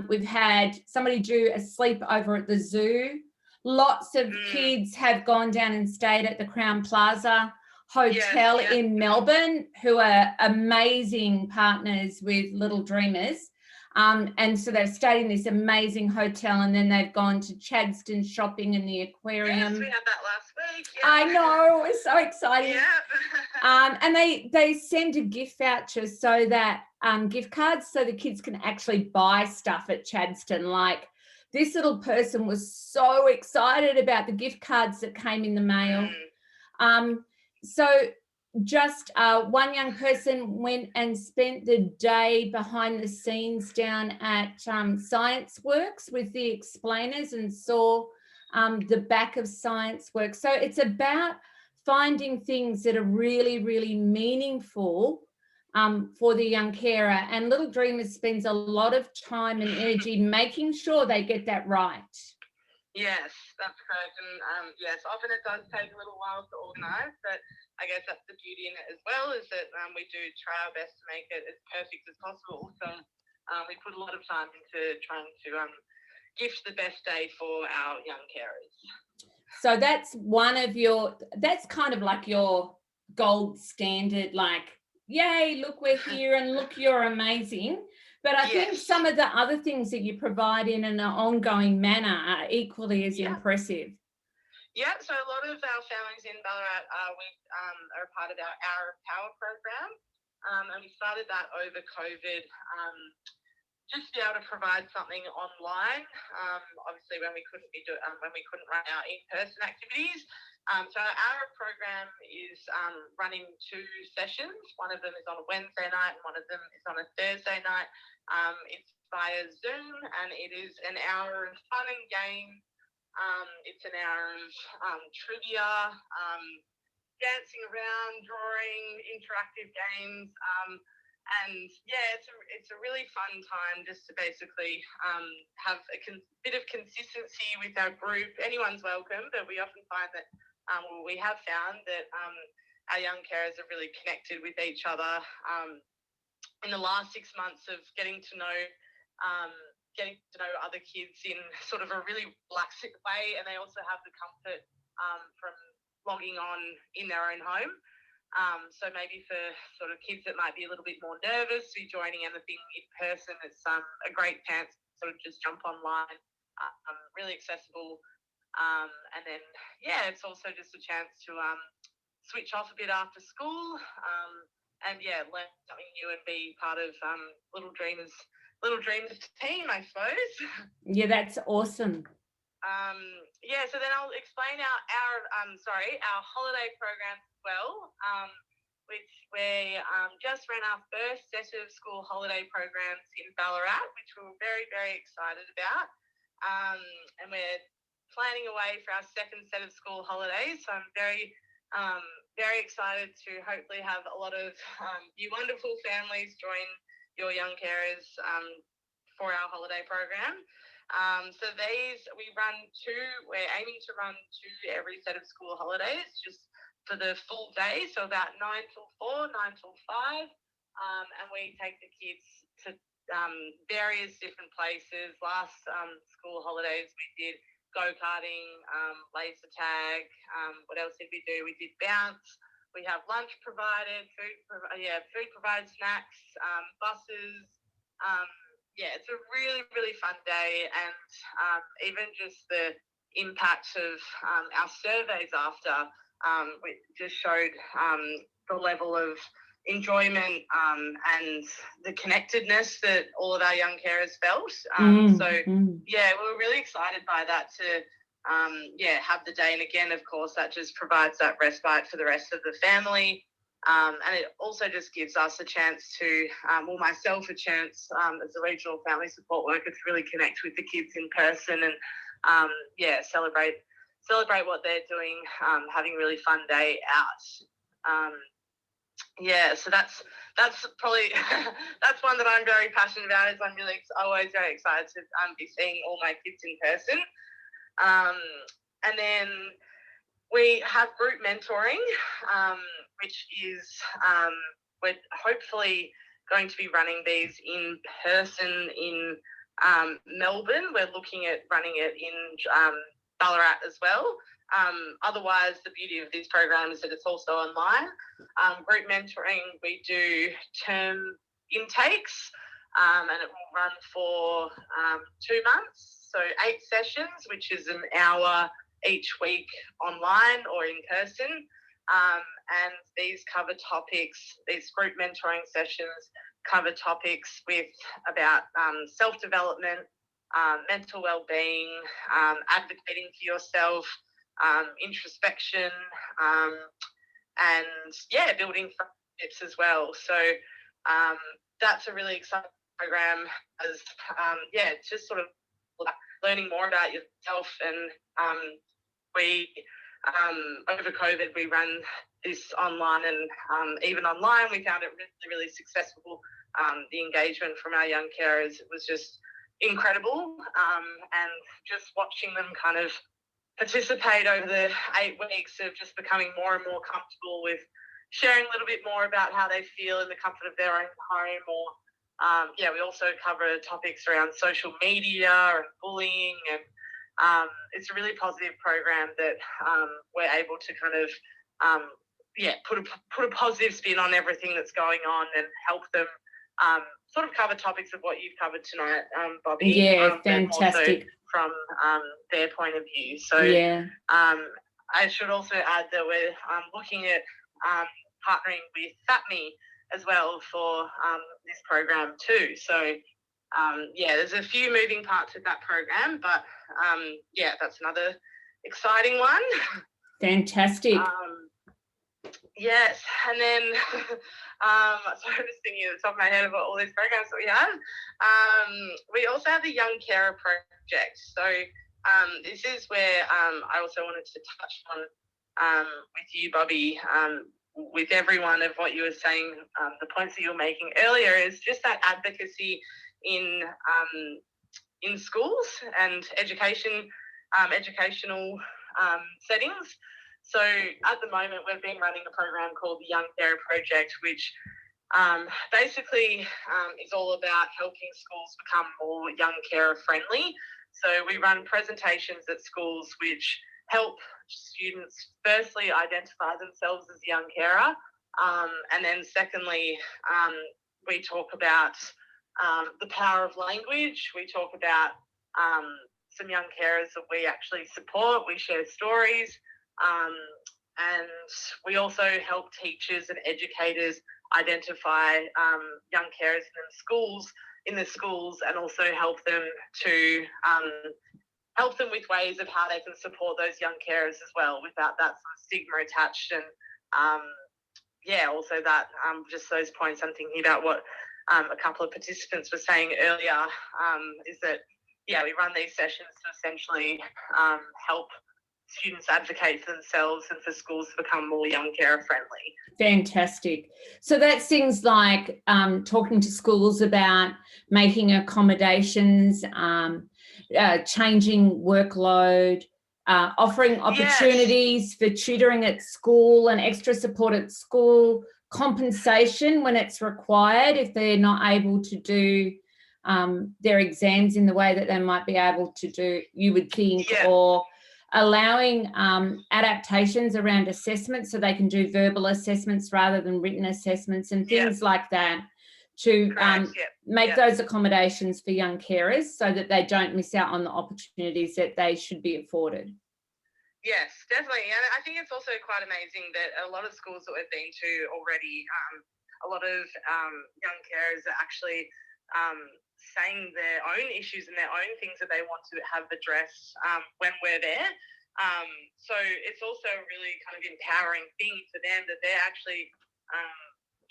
We've had somebody do a sleepover at the zoo. Lots of kids have gone down and stayed at the Crown Plaza Hotel in Melbourne, who are amazing partners with Little Dreamers. And so they've stayed in this amazing hotel, and then they've gone to Chadstone shopping in the aquarium. Yes, we had that last week. Yeah. I know, it was so exciting. Yeah. And they send a gift voucher, so that gift cards, so the kids can actually buy stuff at Chadstone. Like, this little person was so excited about the gift cards that came in the mail. So just one young person went and spent the day behind the scenes down at Science Works with the explainers and saw the back of Science Works. So it's about finding things that are really, really meaningful for the young carer. And Little Dreamers spends a lot of time and energy making sure they get that right. Yes, that's correct. And yes, often it does take a little while to organise, but I guess that's the beauty in it as well, is that we do try our best to make it as perfect as possible. So we put a lot of time into trying to gift the best day for our young carers. So that's that's kind of like your gold standard, like, yay, look, we're here, and look, you're amazing. But I think some of the other things that you provide in an ongoing manner are equally as impressive. Yeah, so a lot of our families in Ballarat are a part of our Hour of Power program, and we started that over COVID, just to be able to provide something online. Obviously, when we couldn't run our in-person activities. So our Hour program is running 2 sessions. One of them is on a Wednesday night, and one of them is on a Thursday night. It's via Zoom, and it is an hour of fun and games. It's an hour of trivia, dancing around, drawing, interactive games. And it's a really fun time just to basically have a bit of consistency with our group. Anyone's welcome, but we often find that we have found that our young carers are really connected with each other. In the last 6 months of getting to know other kids in sort of a really relaxed way, and they also have the comfort from logging on in their own home. So maybe for sort of kids that might be a little bit more nervous to be joining anything in person, it's a great chance to sort of just jump online, really accessible. And then, it's also just a chance to switch off a bit after school. yeah, learn something new and be part of Little Dreamers team, I suppose. Yeah, that's awesome. Yeah, so then I'll explain our holiday program as well, which we just ran our first set of school holiday programs in Ballarat, which we're very, very excited about. And we're planning away for our second set of school holidays. So I'm very, very excited to hopefully have a lot of you wonderful families join your young carers for our holiday program. So we're aiming to run 2 every set of school holidays, just for the full day. So about 9 till 4, 9 till 5. And we take the kids to various different places. Last school holidays we did go-karting, laser tag. What else did we do? We did bounce. We have lunch provided, food provided, snacks, buses. Yeah, it's a really, really fun day, and even just the impact of our surveys after, we just showed the level of enjoyment and the connectedness that all of our young carers felt. Yeah, we were really excited by that to have the day, and again, of course, that just provides that respite for the rest of the family. And it also just gives us a chance to, myself a chance as a regional family support worker to really connect with the kids in person and, celebrate what they're doing, having a really fun day out. So that's probably that's one that I'm very passionate about. Is I'm always very excited to be seeing all my kids in person. And then we have group mentoring, which is we're hopefully going to be running these in person in Melbourne. We're looking at running it in Ballarat as well. Otherwise, the beauty of this program is that it's also online. Group mentoring, we do term intakes, and it will run for 2 months. So 8 sessions, which is an hour each week online or in person. And these group mentoring sessions cover topics about self-development, mental well-being, advocating for yourself, introspection, and building friendships as well. So that's a really exciting program, as just sort of learning more about yourself. And over COVID we ran this online, and even online we found it really, really successful. The engagement from our young carers was just incredible, and just watching them kind of participate over the 8 weeks of just becoming more and more comfortable with sharing a little bit more about how they feel in the comfort of their own home. Or we also cover topics around social media and bullying, and it's a really positive program that we're able to kind of put a positive spin on everything that's going on and help them sort of cover topics of what you've covered tonight, Bobbi. Yeah, fantastic. From their point of view. So I should also add that we're looking at partnering with FAPME as well for this program too. So there's a few moving parts of that program, but that's another exciting one. Fantastic. Yes, and then so I'm just thinking at the top of my head about all these programs that we have. We also have the Young Carer Project. So this is where I also wanted to touch on with you, Bobbi, with everyone of what you were saying, the points that you were making earlier, is just that advocacy in schools and educational settings. So at the moment, we've been running a program called the Young Carer Project, which basically is all about helping schools become more young carer friendly. So we run presentations at schools which help students firstly identify themselves as a young carer, and then secondly, we talk about the power of language. We talk about some young carers that we actually support. We share stories, And we also help teachers and educators identify young carers in the schools, and also help them with ways of how they can support those young carers as well, without that sort of stigma attached. And also that just those points I'm thinking about what a couple of participants were saying earlier, is that we run these sessions to essentially help students advocate for themselves and for schools to become more young carer friendly. Fantastic. So that's things like talking to schools about making accommodations, changing workload, offering opportunities for tutoring at school and extra support at school, compensation when it's required if they're not able to do their exams in the way that they might be able to do, you would think, or allowing adaptations around assessments so they can do verbal assessments rather than written assessments and things like that, to make those accommodations for young carers so that they don't miss out on the opportunities that they should be afforded. Yes, definitely. And I think it's also quite amazing that a lot of schools that we've been to already, a lot of young carers are actually saying their own issues and their own things that they want to have addressed when we're there. So it's also a really kind of empowering thing for them that they're actually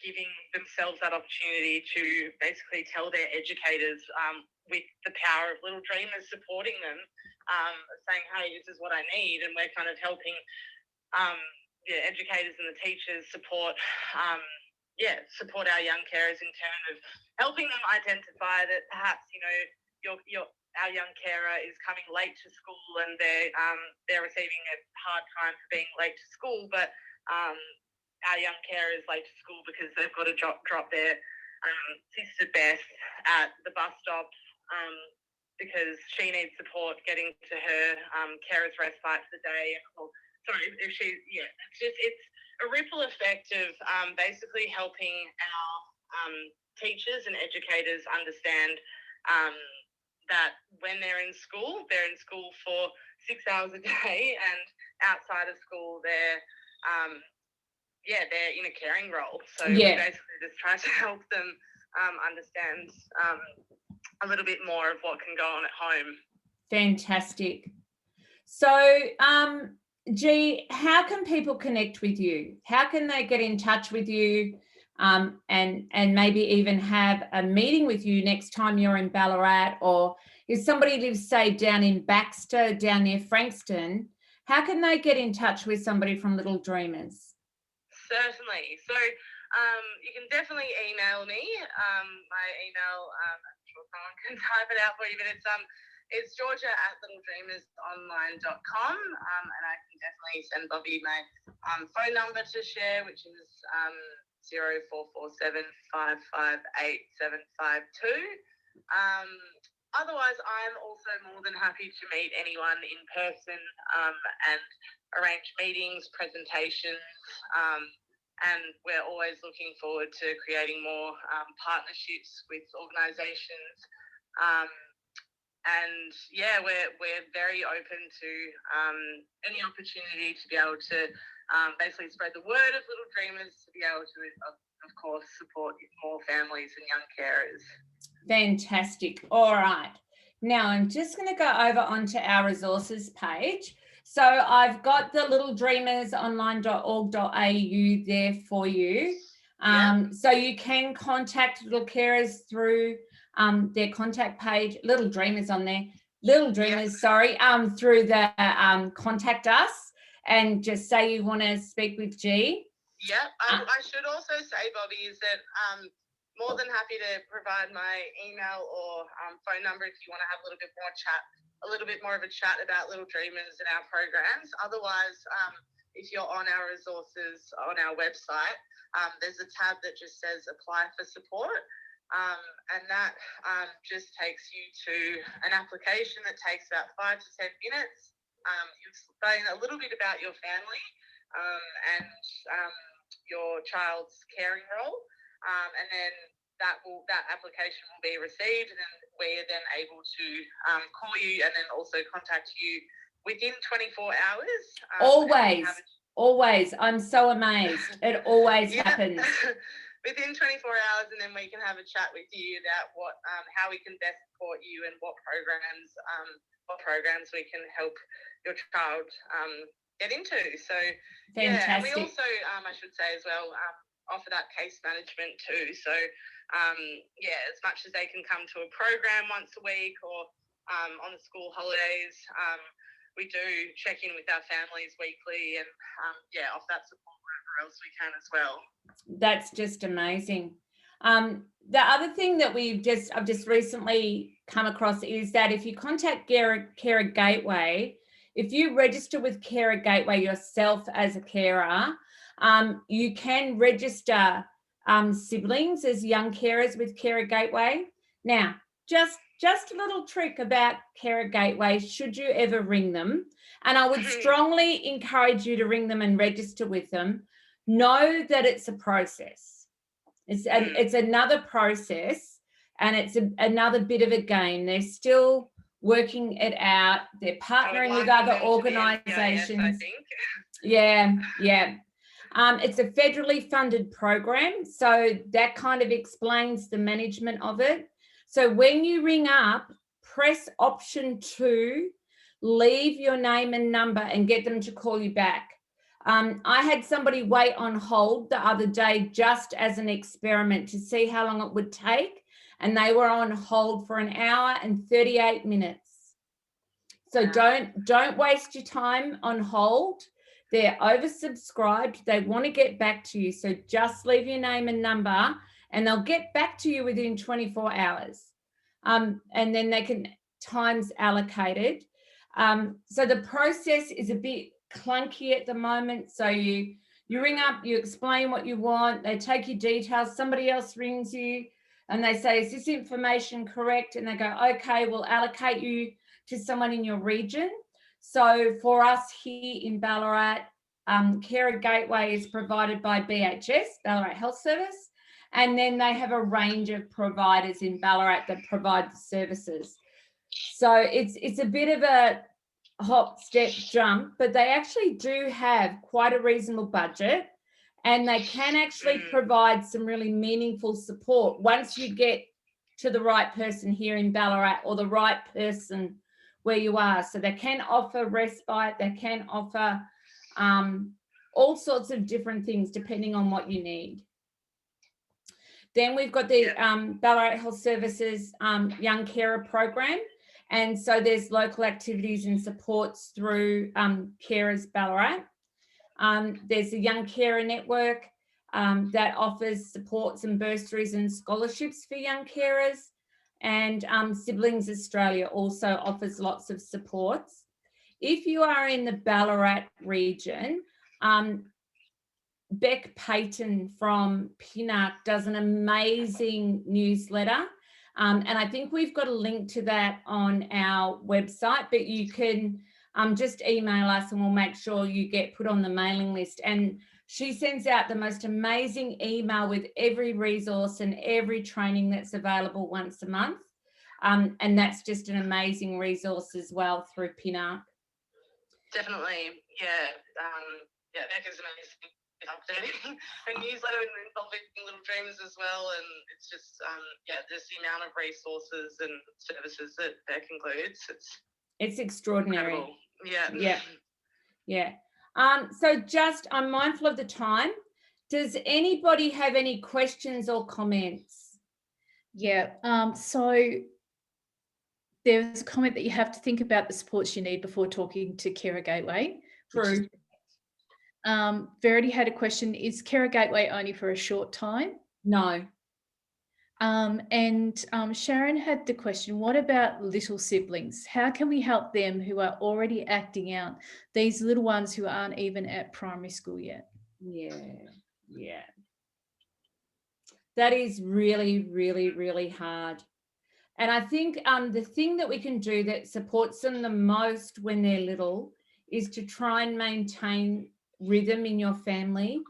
giving themselves that opportunity to basically tell their educators, with the power of Little Dreamers supporting them, saying, hey, this is what I need. And we're kind of helping the educators and the teachers support our young carers in terms of helping them identify that perhaps, our young carer is coming late to school and they're receiving a hard time for being late to school, but our young carer is late to school because they've got to drop their sister Beth at the bus stop because she needs support getting to her carer's respite for the day. It's a ripple effect of basically helping our teachers and educators understand that when they're in school for 6 hours a day, and outside of school they're in a caring role. So we basically just try to help them understand a little bit more of what can go on at home. Fantastic. So, G, how can people connect with you? How can they get in touch with you and maybe even have a meeting with you next time you're in Ballarat? Or if somebody lives, say, down in Baxter, down near Frankston, how can they get in touch with somebody from Little Dreamers? Certainly. So you can definitely email me. My email, I'm sure someone can type it out for you, but it's georgia@littledreamersonline.com, and I can definitely send Bobbi my phone number to share, which is 0447 558 752. Otherwise, I'm also more than happy to meet anyone in person and arrange meetings, presentations, and we're always looking forward to creating more partnerships with organisations. We're very open to any opportunity to be able to basically spread the word of Little Dreamers, to be able to, of course, support more families and young carers. Fantastic. All right. Now I'm just going to go over onto our resources page. So I've got the littledreamersonline.org.au there for you. So you can contact little carers through their contact page. Little Dreamers on there. Little Dreamers, through the contact us, and just say you want to speak with G. Yeah, I should also say, Bobbi, is that more than happy to provide my email or phone number if you want to have a little bit more of a chat about Little Dreamers and our programs. Otherwise, if you're on our resources on our website, there's a tab that just says apply for support, and that just takes you to an application that takes about 5 to 10 minutes. You explain a little bit about your family and your child's caring role, and then that application will be received, and then we're then able to call you and then also contact you within 24 hours. Always. I'm so amazed. It always happens. Within 24 hours, and then we can have a chat with you about what, how we can best support you and what programs we can help your child get into. So, Fantastic. yeah, and we also, I should say as well, offer that case management too. So, yeah, as much as they can come to a program once a week or on the school holidays, we do check in with our families weekly and, yeah, offer that support wherever else we can as well. That's just amazing. The other thing that I've just recently come across is that if you contact Carer Gateway, if you register with Carer Gateway yourself as a carer, you can register siblings as young carers with Carer Gateway. Now, just a little trick about Carer Gateway, should you ever ring them, and I would strongly encourage you to ring them and register with them, know that it's a process. It's another process, and it's another bit of a game. They're still working it out. They're partnering with other organisations. I think. Yeah. It's a federally funded program, so that kind of explains the management of it. So when you ring up, press option 2, leave your name and number and get them to call you back. I had somebody wait on hold the other day just as an experiment to see how long it would take, and they were on hold for 1 hour and 38 minutes. So don't waste your time on hold. They're oversubscribed. They want to get back to you. So just leave your name and number and they'll get back to you within 24 hours. And then they can, time's allocated. So the process is a bit clunky at the moment. So you ring up, you explain what you want, they take your details, somebody else rings you and they say, is this information correct? And they go, okay, we'll allocate you to someone in your region. So for us here in Ballarat, Carer Gateway is provided by BHS, Ballarat Health Service, and then they have a range of providers in Ballarat that provide the services. So it's a bit of a hop, step, jump, but they actually do have quite a reasonable budget, and they can actually provide some really meaningful support once you get to the right person here in Ballarat or the right person where you are. So they can offer respite, they can offer all sorts of different things depending on what you need. Then we've got the Ballarat Health Services Young Carer Program. And so there's local activities and supports through Carers Ballarat. There's a Young Carer Network that offers supports and bursaries and scholarships for young carers. And Siblings Australia also offers lots of supports. If you are in the Ballarat region, Beck Payton from Pinark does an amazing newsletter. And I think we've got a link to that on our website, but you can just email us and we'll make sure you get put on the mailing list. And she sends out the most amazing email with every resource and every training that's available once a month. And that's just an amazing resource as well through Pinark. Definitely, yeah. Becca's amazing. Updating her newsletter and involving Little Dreamers as well, and it's just just the amount of resources and services that Beck includes. It's extraordinary. Incredible. Yeah. So just, I'm mindful of the time. Does anybody have any questions or comments? Yeah. So there's a comment that you have to think about the supports you need before talking to Carer Gateway. True. Verity had a question, is Carer Gateway only for a short time? No. And Sharon had the question, what about little siblings? How can we help them who are already acting out, these little ones who aren't even at primary school yet? Yeah. That is really, really, really hard. And I think the thing that we can do that supports them the most when they're little is to try and maintain rhythm in your family,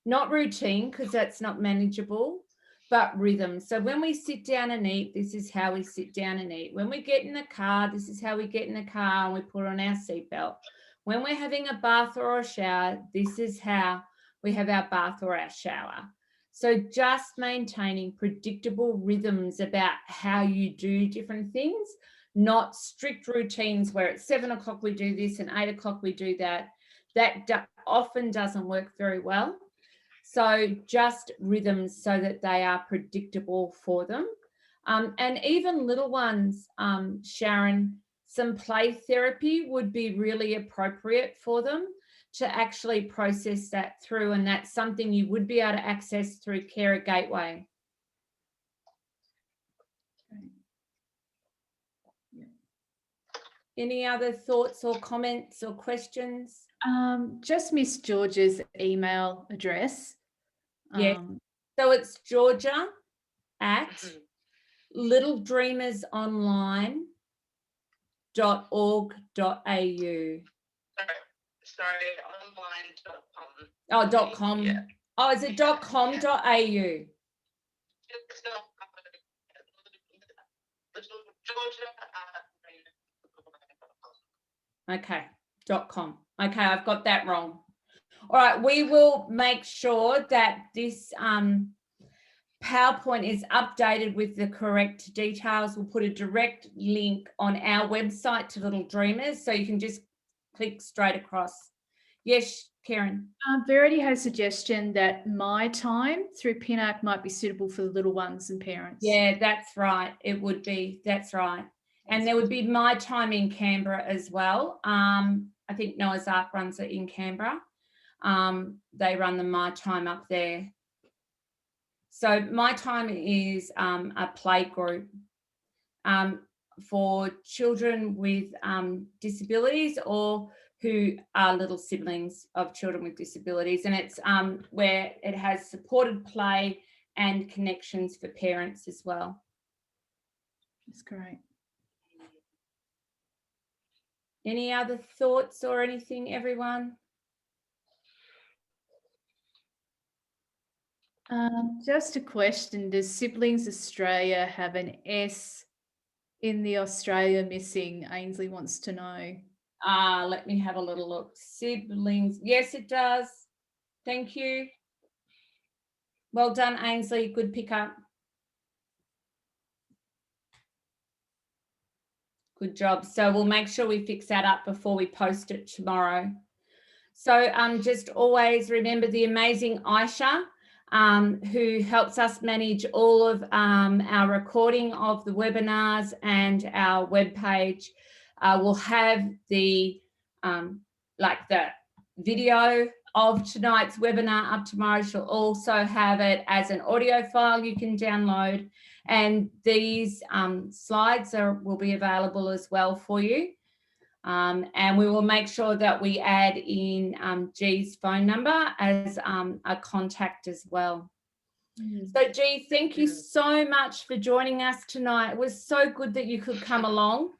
not routine, because that's not manageable, but rhythm. So when we sit down and eat, this is how we sit down and eat. When we get in the car, this is how we get in the car and we put on our seatbelt. when we're having a bath or a shower, this is how we have our bath or our shower. So just maintaining predictable rhythms about how you do different things, not strict routines where at 7 o'clock we do this and 8 o'clock we do that. That often doesn't work very well. So just rhythms so that they are predictable for them. And even little ones, Sharon, some play therapy would be really appropriate for them to actually process that through. And that's something you would be able to access through Carer Gateway. Any other thoughts or comments or questions? Just Miss Georgia's email address. Yes. So it's Georgia at littledreamersonline.org.au. Sorry, online.com. Oh, .com. Yeah. Oh, is it .com.au? It's not Georgia. Okay, .com. Okay, I've got that wrong. All right, we will make sure that this PowerPoint is updated with the correct details. We'll put a direct link on our website to Little Dreamers, so you can just click straight across. Yes, Karen. Verity had a suggestion that My Time through Pinnac might be suitable for the little ones and parents. Yeah, that's right. It would be. That's right. And there would be My Time in Canberra as well. I think Noah's Ark runs it in Canberra. They run the My Time up there. So My Time is a play group for children with disabilities or who are little siblings of children with disabilities. And it's where it has supported play and connections for parents as well. That's great. Any other thoughts or anything, everyone? Just a question. Does Siblings Australia have an S in the Australia missing? Ainsley wants to know. Let me have a little look. Siblings. Yes, it does. Thank you. Well done, Ainsley. Good pickup. Good job. So we'll make sure we fix that up before we post it tomorrow. So just always remember the amazing Aisha, who helps us manage all of our recording of the webinars and our webpage. We'll have the the video of tonight's webinar up tomorrow. She'll also have it as an audio file you can download, and these slides will be available as well for you. And we will make sure that we add in G's phone number as a contact as well. So G, thank you so much for joining us tonight. It was so good that you could come along.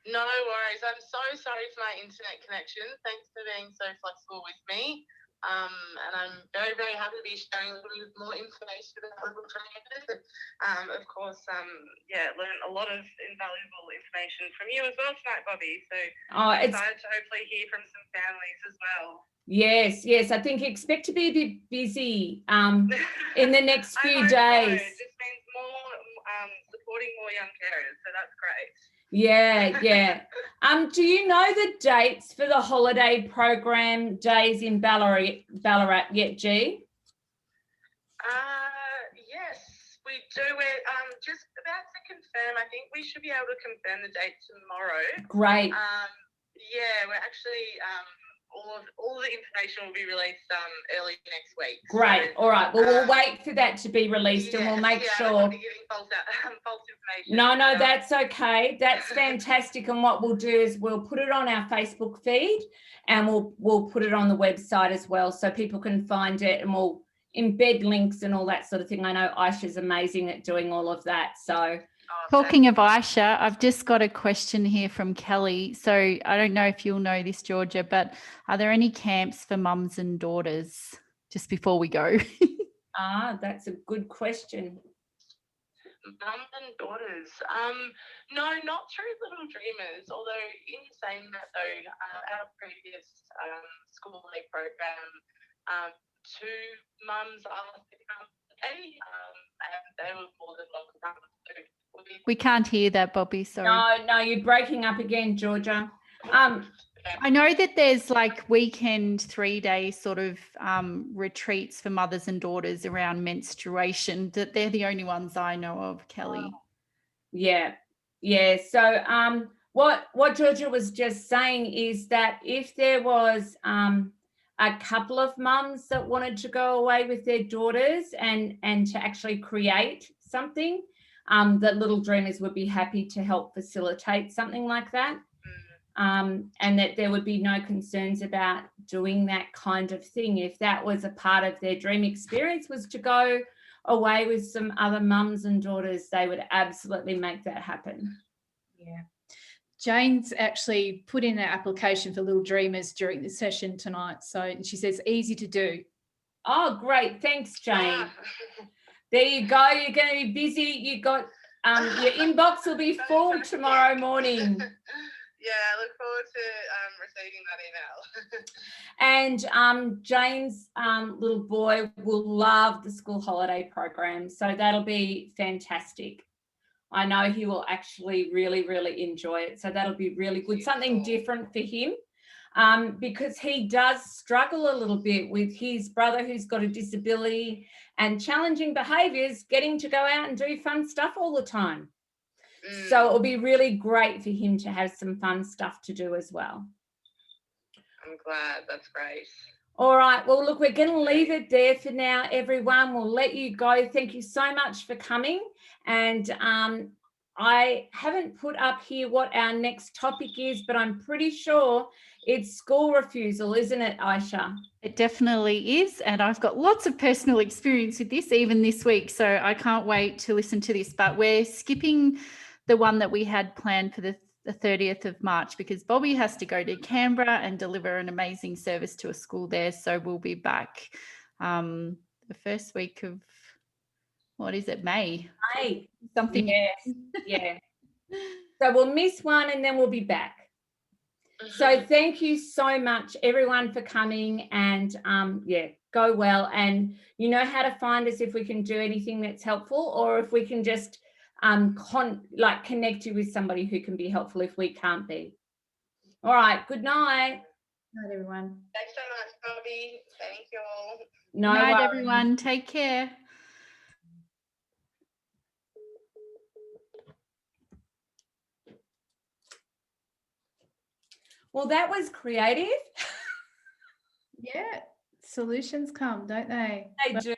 No worries. I'm so sorry for my internet connection. Thanks for being so flexible with me. And I'm very, very happy to be sharing a little bit more information about Little Dreamers. Of course, learned a lot of invaluable information from you as well tonight, Bobbi. So I'm excited to hopefully hear from some families as well. Yes. I think expect to be a bit busy in the next few days. So. It just means more supporting more young carers, so that's great. Yeah. Do you know the dates for the holiday program days in Ballarat yet, G? Yes, we do. We're just about to confirm. I think we should be able to confirm the date tomorrow. Great. We're actually all the information will be released early next week. Great. So, all right. Well, we'll wait for that to be released, and we'll make sure. I don't want to be giving false information. No, that's okay. That's fantastic. And what we'll do is we'll put it on our Facebook feed, and we'll put it on the website as well, so people can find it, and we'll embed links and all that sort of thing. I know Aisha's amazing at doing all of that. So. Talking of Aisha, I've just got a question here from Kelly. So I don't know if you'll know this, Georgia, but are there any camps for mums and daughters just before we go? That's a good question. mums and daughters. No, not through Little Dreamers, although in saying that though, our previous school day program, two mums asked to come today, and they were more than welcome. So We can't hear that, Bobbi, sorry. No, you're breaking up again, Georgia. I know that there's like weekend 3-day sort of retreats for mothers and daughters around menstruation. That they're the only ones I know of, Kelly. Yeah. So what Georgia was just saying is that if there was a couple of mums that wanted to go away with their daughters and to actually create something, that Little Dreamers would be happy to help facilitate something like that. And that there would be no concerns about doing that kind of thing. If that was a part of their dream experience, was to go away with some other mums and daughters, they would absolutely make that happen. Yeah. Jane's actually put in an application for Little Dreamers during the session tonight. So she says easy to do. Oh, great. Thanks, Jane. There you go. You're going to be busy. You got your inbox will be full tomorrow morning. Yeah, I look forward to receiving that email. And Jane's little boy will love the school holiday program, so that'll be fantastic. I know he will actually really, really enjoy it, so that'll be really good, something different for him, because he does struggle a little bit with his brother who's got a disability and challenging behaviours, getting to go out and do fun stuff all the time. So it'll be really great for him to have some fun stuff to do as well. I'm glad. That's great. All right. Well, look, we're going to leave it there for now, everyone. We'll let you go. Thank you so much for coming. And I haven't put up here what our next topic is, but I'm pretty sure it's school refusal, isn't it, Aisha? It definitely is. And I've got lots of personal experience with this, even this week. So I can't wait to listen to this. But we're skipping the one that we had planned for the 30th of March because Bobbi has to go to Canberra and deliver an amazing service to a school there. So we'll be back the first week of, what is it, May? May. Something. Yes. Yeah. So we'll miss one and then we'll be back. So thank you so much, everyone, for coming, and go well. And you know how to find us if we can do anything that's helpful, or if we can just connect you with somebody who can be helpful if we can't be. All right. Good night. Good night, everyone. Thanks so much, Bobbi. Thank you all. No Good night, worries. everyone. Take care. Well, that was creative. Yeah, solutions come, don't they? They do.